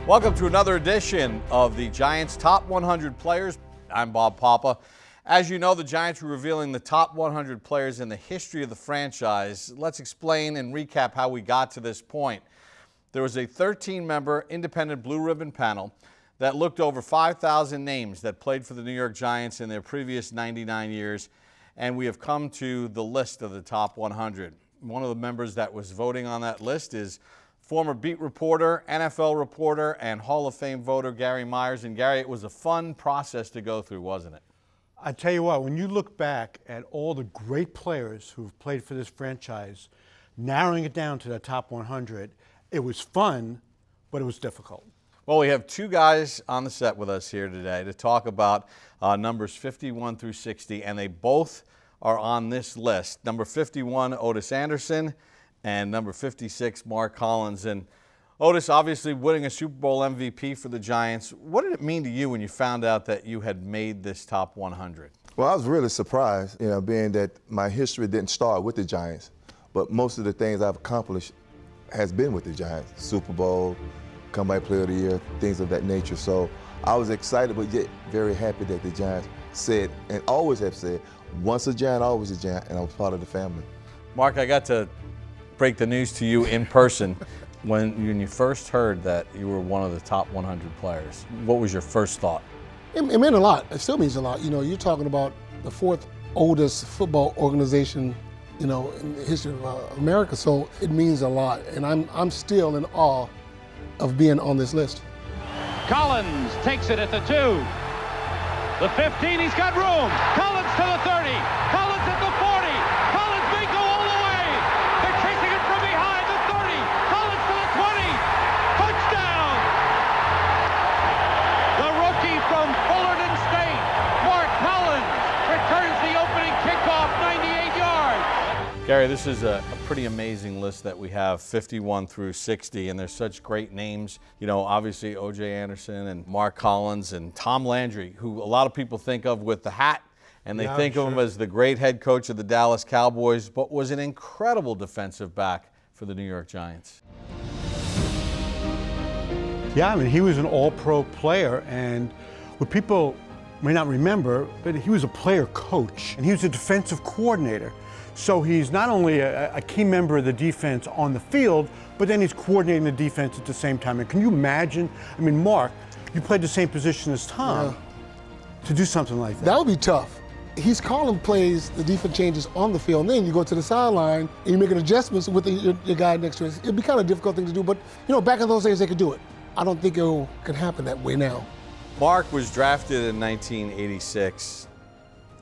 Welcome to another edition of the Giants Top 100 Players. I'm Bob Papa. As you know, the Giants are revealing the top 100 players in the history of the franchise. Let's explain and recap how we got to this point. There was a 13-member independent blue ribbon panel that looked over 5,000 names that played for the New York Giants in their previous 99 years, and we have come to the list of the top 100. One of the members that was voting on that list is former beat reporter, NFL reporter, and Hall of Fame voter Gary Myers. And Gary, it was a fun process to go through, wasn't it? I tell you what, when you look back at all the great players who've played for this franchise, narrowing it down to the top 100, it was fun, but it was difficult. Well, we have two guys on the set with us here today to talk about numbers 51 through 60, and they both are on this list. Number 51, Otis Anderson, and number 56, Mark Collins. And Otis, obviously winning a Super Bowl MVP for the Giants. What did it mean to you when you found out that you had made this top 100? Well, I was really surprised, being that my history didn't start with the Giants, but most of the things I've accomplished has been with the Giants. Super Bowl, comeback player of the year, things of that nature. So I was excited, but yet very happy that the Giants said, and always have said, once a Giant, always a Giant, and I was part of the family. Mark, I got to break the news to you in person when you first heard that you were one of the top 100 players. What was your first thought? It meant a lot. It still means a lot. You're talking about the fourth oldest football organization, in the history of America. So it means a lot, and I'm still in awe of being on this list. Collins takes it at the 2. The 15, he's got room. Collins to the 30. Collins at the 40. Collins may go all the way. They're chasing it from behind the 30. Collins to the 20. Touchdown! The rookie from Fullerton State, Mark Collins, returns the opening kickoff 98 yards. Gary, this is a pretty amazing list that we have, 51 through 60, and there's such great names. Obviously O.J. Anderson and Mark Collins and Tom Landry, who a lot of people think of with the hat, and they think of him as the great head coach of the Dallas Cowboys, but was an incredible defensive back for the New York Giants. Yeah, he was an all-pro player, and what people may not remember, but he was a player coach, and he was a defensive coordinator. So he's not only a key member of the defense on the field, but then he's coordinating the defense at the same time. And can you imagine? Mark, you played the same position as Tom, to do something like that. That would be tough. He's calling plays, the defense changes on the field, and then you go to the sideline and you're making adjustments with your guy next to us. It'd be kind of a difficult thing to do, but back in those days they could do it. I don't think it can happen that way now. Mark was drafted in 1986.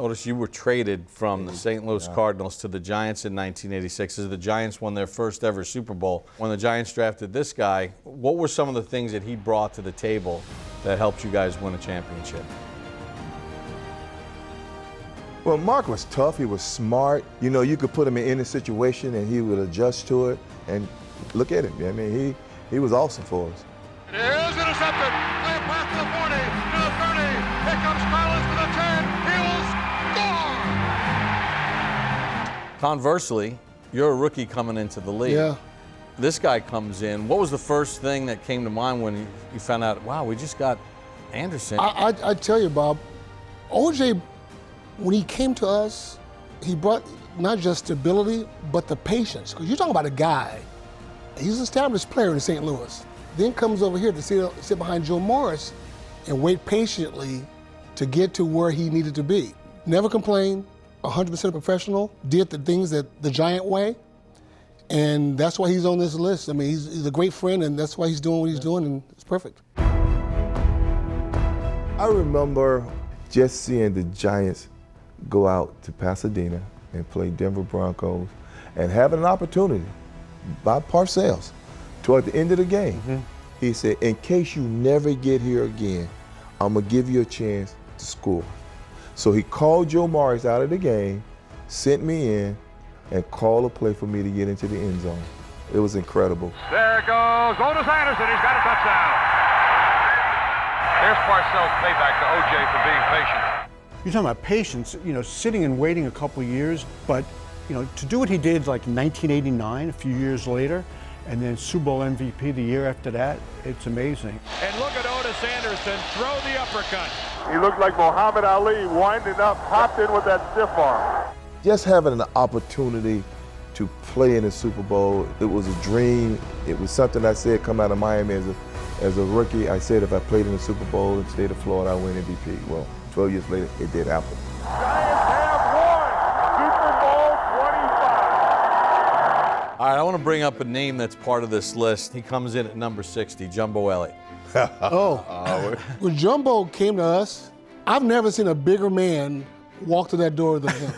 Otis, you were traded from the St. Louis Cardinals to the Giants in 1986 as the Giants won their first ever Super Bowl. When the Giants drafted this guy, what were some of the things that he brought to the table that helped you guys win a championship? Well, Mark was tough. He was smart. You could put him in any situation and he would adjust to it. And look at him. He was awesome for us. It is intercepted. Clear pass to the 40, to the 30. Here comes Collins to the 10. He will score! Conversely, you're a rookie coming into the league. Yeah. This guy comes in. What was the first thing that came to mind when you found out, wow, we just got Anderson? I tell you, Bob, OJ, when he came to us, he brought not just stability, but the patience. Because you're talking about a guy, he's an established player in St. Louis. Then comes over here to sit behind Joe Morris and wait patiently to get to where he needed to be. Never complained, 100% professional, did the things that the Giant way, and that's why he's on this list. He's a great friend, and that's why he's doing what he's doing, and it's perfect. I remember just seeing the Giants go out to Pasadena and play Denver Broncos and having an opportunity by Parcells toward the end of the game. He said, in case you never get here again, I'm going to give you a chance to score. So he called Joe Morris out of the game, sent me in, and called a play for me to get into the end zone. It was incredible. There goes Otis Anderson. He's got a touchdown. Here's Parcells' payback to O.J. for being patient. You're talking about patience, sitting and waiting a couple of years, but, to do what he did like 1989, a few years later, and then Super Bowl MVP the year after that. It's amazing. And look at Otis Anderson throw the uppercut. He looked like Muhammad Ali winding up, popped in with that stiff arm. Just having an opportunity to play in the Super Bowl, it was a dream. It was something I said come out of Miami as a rookie. I said if I played in the Super Bowl in the state of Florida, I win MVP. Well, 12 years later, it did happen. Giants have won Super Bowl 25. All right, I want to bring up a name that's part of this list. He comes in at number 60, Jumbo Elliott. When Jumbo came to us, I've never seen a bigger man walk to that door than him.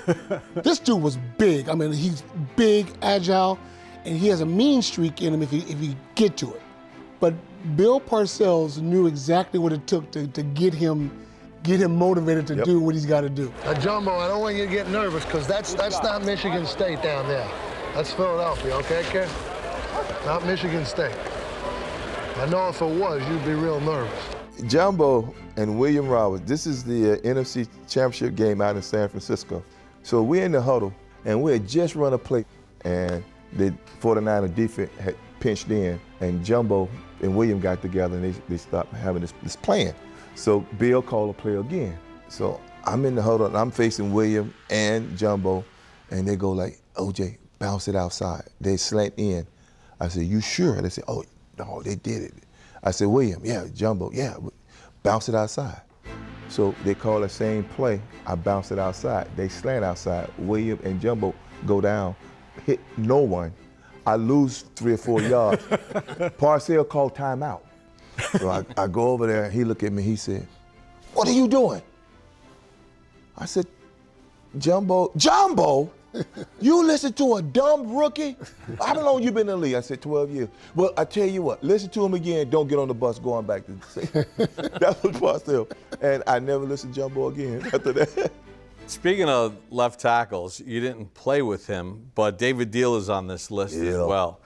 This dude was big. I mean, he's big, agile, and he has a mean streak in him if he get to it. But Bill Parcells knew exactly what it took to get him motivated to do what he's got to do. Jumbo, I don't want you to get nervous because that's not Michigan State down there. That's Philadelphia, okay, kid? Not Michigan State. I know if it was, you'd be real nervous. Jumbo and William Roberts, this is the NFC Championship game out in San Francisco. So we're in the huddle, and we had just run a play, and the 49er defense had pinched in, and Jumbo and William got together, and they stopped having this plan. So Bill called a play again. So I'm in the huddle, and I'm facing William and Jumbo, and they go like, OJ, bounce it outside. They slant in. I said, you sure? They said, oh, no, they did it. I said, William, yeah, Jumbo, yeah, bounce it outside. So they call the same play. I bounce it outside. They slant outside. William and Jumbo go down, hit no one. I lose 3 or 4 yards. Parcells called timeout. So I go over there, and he looked at me, he said, what are you doing? I said, Jumbo, you listen to a dumb rookie? How long you been in the league? I said, 12 years. Well, I tell you what, listen to him again, don't get on the bus going back to the city. That was Parcells. And I never listened to Jumbo again after that. Speaking of left tackles, you didn't play with him, but David Deal is on this list as well.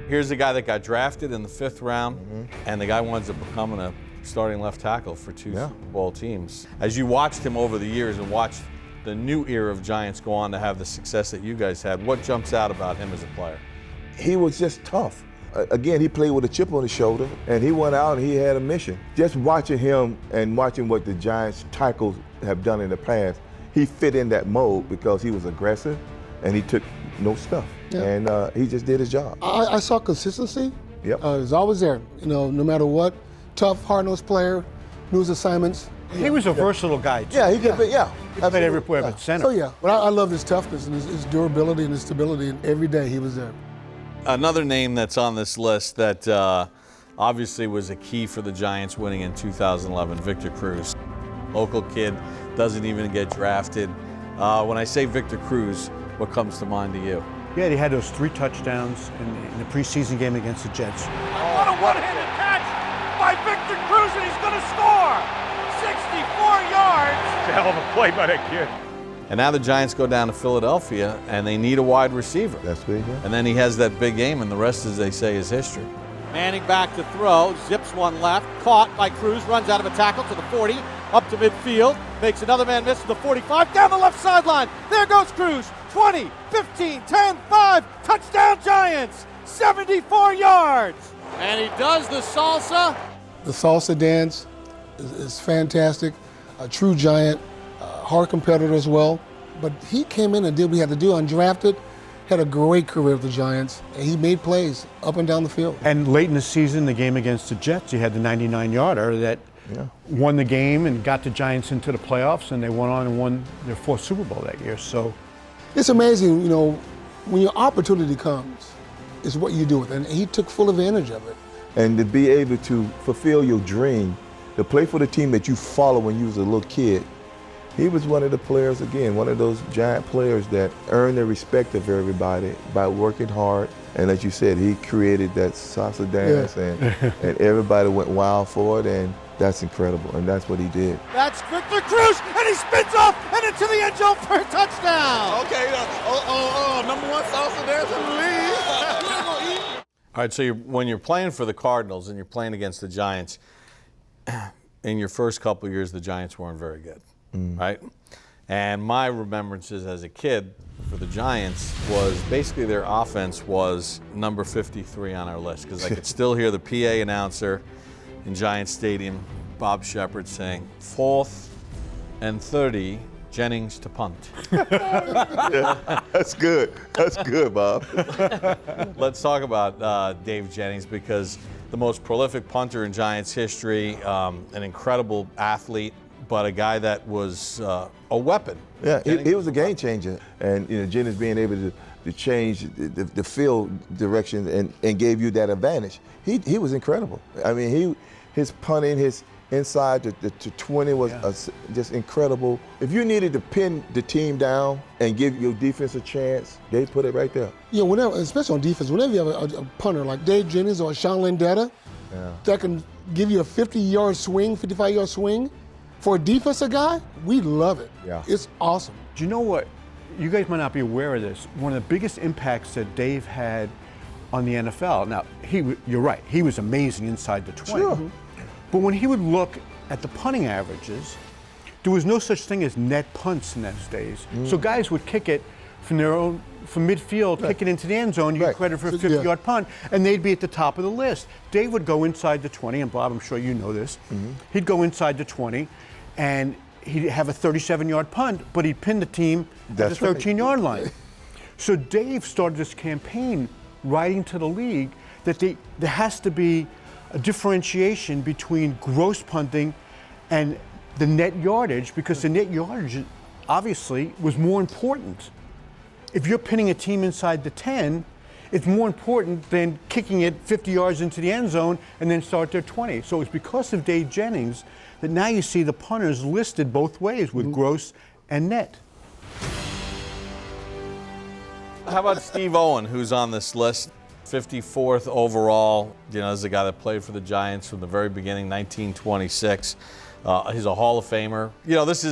Here's the guy that got drafted in the 5th round, and the guy winds up becoming a starting left tackle for 2 Super Bowl teams. As you watched him over the years and watched the new era of Giants go on to have the success that you guys had, what jumps out about him as a player? He was just tough. Again, he played with a chip on his shoulder, and he went out and he had a mission. Just watching him and watching what the Giants tackles have done in the past, he fit in that mold because he was aggressive and he took no stuff. Yeah. And he just did his job. I saw consistency. Yep. It was always there. You know, no matter what, tough, hard-nosed player, knew his assignments. He was a versatile guy, too. Yeah, he could be, He played every player but center. So, yeah, but I love his toughness and his durability and his stability, and every day he was there. Another name that's on this list that obviously was a key for the Giants winning in 2011, Victor Cruz. Local kid, doesn't even get drafted. When I say Victor Cruz, what comes to mind to you? Yeah, he had those 3 touchdowns in the preseason game against the Jets. What a one-handed catch by Victor Cruz, and he's going to score! 64 yards! It's a hell of a play by that kid. And now the Giants go down to Philadelphia, and they need a wide receiver. That's big, yeah. And then he has that big game, and the rest, as they say, is history. Manning back to throw, zips one left, caught by Cruz, runs out of a tackle to the 40, up to midfield, makes another man miss to the 45, down the left sideline. There goes Cruz, 20, 15, 10, 5, touchdown Giants, 74 yards. And he does the salsa. The salsa dance is fantastic, a true Giant, hard competitor as well. But he came in and did what he had to do, undrafted, had a great career with the Giants, and he made plays up and down the field. And late in the season, the game against the Jets, he had the 99-yarder that won the game and got the Giants into the playoffs, and they went on and won their 4th Super Bowl that year. So it's amazing, you know, when your opportunity comes, it's what you do with it. And he took full advantage of it. And to be able to fulfill your dream, to play for the team that you follow when you was a little kid, he was one of the players, again, one of those Giant players that earned the respect of everybody by working hard. And as you said, he created that salsa dance, and everybody went wild for it, and that's incredible, and that's what he did. That's Victor Cruz, and he spins off and into the end zone for a touchdown. Okay, number 1 salsa dance in the league. All right, so when you're playing for the Cardinals and you're playing against the Giants, in your first couple of years, the Giants weren't very good, right? And my remembrances as a kid for the Giants was basically their offense was number 53 on our list, because I could still hear the PA announcer in Giants Stadium, Bob Shepard, saying, 4th and 30, Jennings to punt. Yeah, that's good. That's good, Bob. Let's talk about Dave Jennings, because the most prolific punter in Giants history, an incredible athlete, but a guy that was a weapon. Yeah, he was a game changer. And Jennings being able to change the field direction and gave you that advantage. He was incredible. I mean, his punting, his inside to 20 was just incredible. If you needed to pin the team down and give your defense a chance, they put it right there. Yeah, whenever, especially on defense, whenever you have a punter like Dave Jennings or Sean Landetta that can give you a 50-yard swing, 55-yard swing, for a defensive guy, we love it. Yeah. It's awesome. Do you know what? You guys might not be aware of this. One of the biggest impacts that Dave had on the NFL. Now, you're right. He was amazing inside the 20. Sure. But when he would look at the punting averages, there was no such thing as net punts in those days. So guys would kick it from midfield, kick it into the end zone, you get credit for a 50-yard punt, and they'd be at the top of the list. Dave would go inside the 20, and Bob, I'm sure you know this. He'd go inside the 20, and he'd have a 37-yard punt, but he'd pin the team at the 13-yard line. So Dave started this campaign writing to the league that there has to be a differentiation between gross punting and the net yardage, because the net yardage obviously was more important. If you're pinning a team inside the 10, it's more important than kicking it 50 yards into the end zone and then start their 20. So it's because of Dave Jennings that now you see the punters listed both ways with gross and net. How about Steve Owen, who's on this list? 54th overall. This is a guy that played for the Giants from the very beginning, 1926. He's a Hall of Famer. This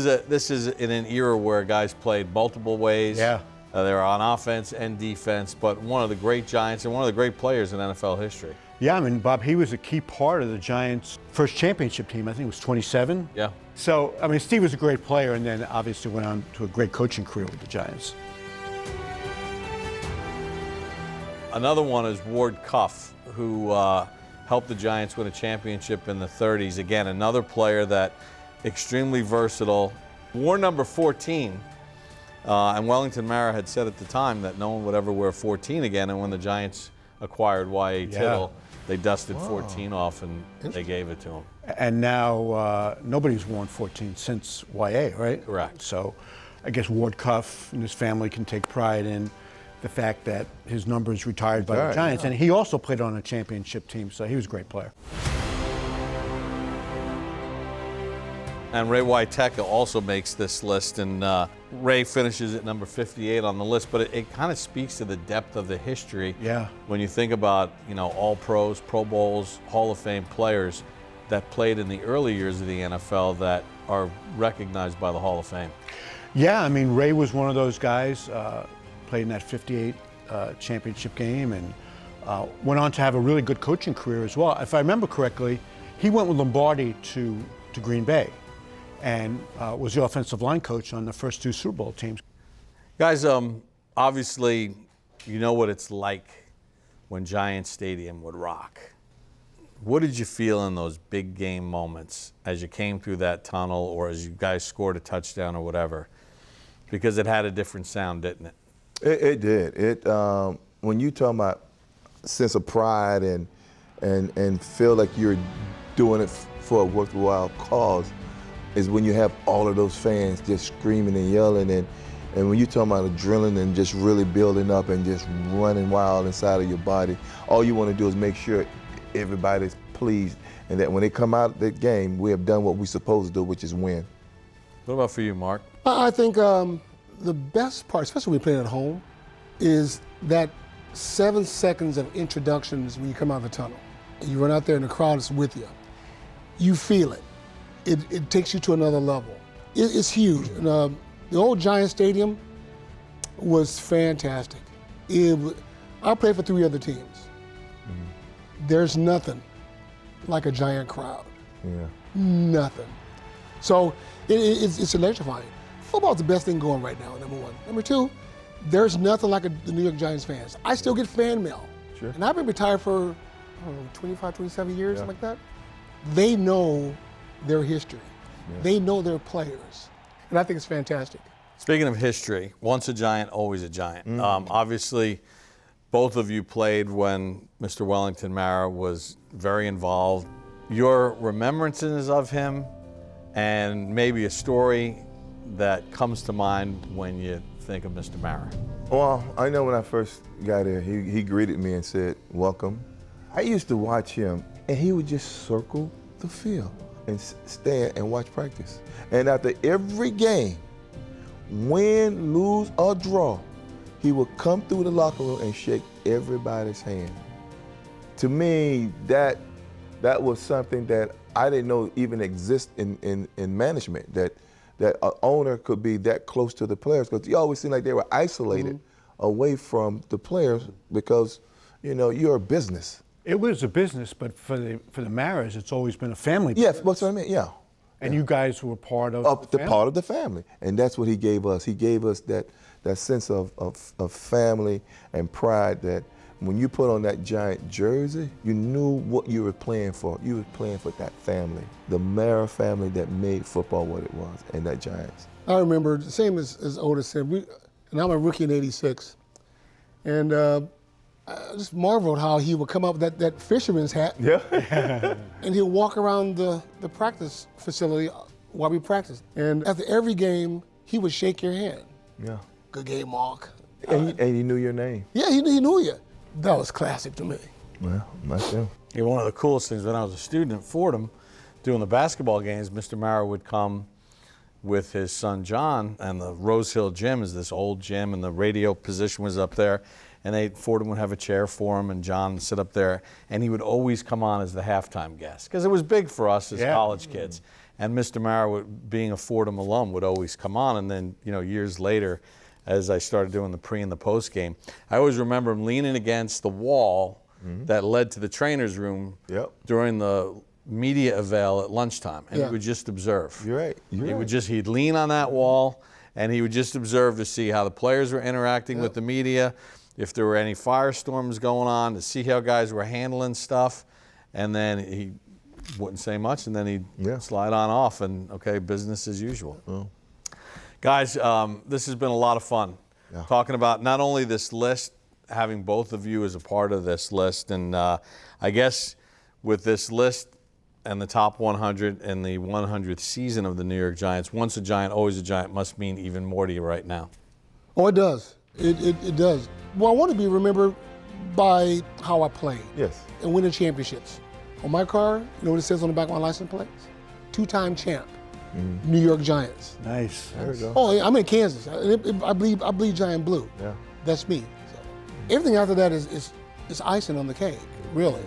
is in an era where guys played multiple ways. Yeah. They were on offense and defense, but one of the great Giants and one of the great players in NFL history. Yeah, I mean, Bob, he was a key part of the Giants' first championship team. I think it was 27. Yeah. So, I mean, Steve was a great player, and then obviously went on to a great coaching career with the Giants. Another one is Ward Cuff, who helped the Giants win a championship in the 30s. Again, another player that extremely versatile. Wore number 14, and Wellington Mara had said at the time that no one would ever wear 14 again, and when the Giants acquired Y.A. Tittle, they dusted 14 off and they gave it to him. And now nobody's worn 14 since Y.A., right? Correct. So I guess Ward Cuff and his family can take pride in the fact that his number is retired by the Giants. And he also played on a championship team, so he was a great player. And Ray Yekka also makes this list, and Ray finishes at number 58 on the list, but it kind of speaks to the depth of the history. Yeah. When you think about, all pros, Pro Bowls, Hall of Fame players that played in the early years of the NFL that are recognized by the Hall of Fame. Yeah, I mean, Ray was one of those guys, played in that 58 championship game, and went on to have a really good coaching career as well. If I remember correctly, he went with Lombardi to Green Bay and was the offensive line coach on the first 2 Super Bowl teams. Guys, obviously, you know what it's like when Giants Stadium would rock. What did you feel in those big game moments as you came through that tunnel, or as you guys scored a touchdown or whatever? Because it had a different sound, didn't it? It did. When you talk about sense of pride and feel like you're doing it for a worthwhile cause, is when you have all of those fans just screaming and yelling, and when you talk about adrenaline and just really building up and just running wild inside of your body, all you want to do is make sure everybody's pleased, and that when they come out of the game, we have done what we're supposed to do, which is win. What about for you, Mark? I think the best part, especially when we play at home, is that 7 seconds of introductions when you come out of the tunnel. You run out there and the crowd is with you. You feel it. It takes you to another level. It's huge. And, the old Giant Stadium was fantastic. I played for 3 other teams. There's nothing like a Giant crowd. Yeah. Nothing. So it's electrifying. Football's the best thing going right now, number one. Number two, there's nothing like the New York Giants fans. I still get fan mail. Sure. And I've been retired for, I don't know, 25, 27 years, something like that. They know their history. Yeah. They know their players. And I think it's fantastic. Speaking of history, once a Giant, always a Giant. Obviously, both of you played when Mr. Wellington Mara was very involved. Your remembrances of him and maybe a story that comes to mind when you think of Mr. Mara. Well, I know when I first got here, he greeted me and said, welcome. I used to watch him, and he would just circle the field and stand and watch practice. And after every game, win, lose, or draw, he would come through the locker room and shake everybody's hand. To me, that was something that I didn't know even exist in management, that an owner could be that close to the players, because you always seemed like they were isolated away from the players because, you know, you're a business. It was a business, but for the Maras, it's always been a family Yeah, business. that's what I mean, yeah. And you guys were part of the family. Part of the family. And that's what he gave us. He gave us that sense of family and pride that when you put on that Giant jersey, you knew what you were playing for. You were playing for that family, the Mara family that made football what it was, and that Giants. I remember, the same as Otis said, and I'm a rookie in '86, and I just marveled how he would come up with that fisherman's hat. Yeah. And he'll walk around the practice facility while we practiced. And after every game, he would shake your hand. Yeah. Good game, Mark. And he knew your name. Yeah, he knew you. That was classic to me. Well, myself. Yeah, one of the coolest things when I was a student at Fordham, doing the basketball games, Mr. Mara would come with his son John, and the Rose Hill gym is this old gym, and the radio position was up there. And Fordham would have a chair for him, and John would sit up there, and he would always come on as the halftime guest, because it was big for us as college kids. And Mr. Mara, being a Fordham alum, would always come on. And then, you know, years later, as I started doing the pre and the post game, I always remember him leaning against the wall that led to the trainer's room during the media avail at lunchtime, and he would just observe. You're right. He'd lean on that wall, and he would just observe to see how the players were interacting with the media, if there were any firestorms going on, to see how guys were handling stuff, and then he wouldn't say much, and then he'd slide on off, and okay, business as usual. Guys, this has been a lot of fun, talking about not only this list, having both of you as a part of this list, and I guess with this list and the top 100 and the 100th season of the New York Giants, once a Giant, always a Giant must mean even more to you right now. Oh, it does. It does. Well, I want to be remembered by how I played. Yes. And winning championships. On my car, you know what it says on the back of my license plates? Two-time champ, New York Giants. Nice. There we go. Oh, yeah, I'm in Kansas. I bleed Giant blue. Yeah. That's me. So, everything after that is icing on the cake, really.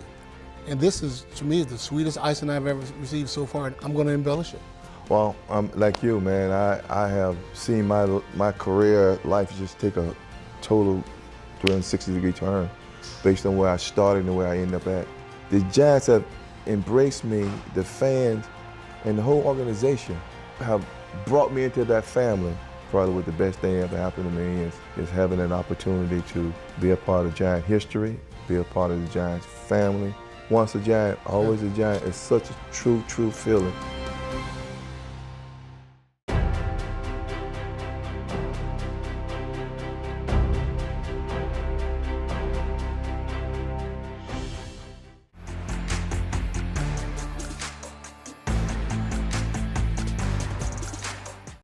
And this is, to me, the sweetest icing I've ever received so far, and I'm going to embellish it. Well, I'm like you, man. I have seen my career life just take a total 360-degree turn based on where I started and where I end up at. The Giants have embraced me, the fans, and the whole organization have brought me into that family. Probably what the best thing ever happened to me is having an opportunity to be a part of Giant history, be a part of the Giants family. Once a Giant, always a Giant. It's such a true feeling.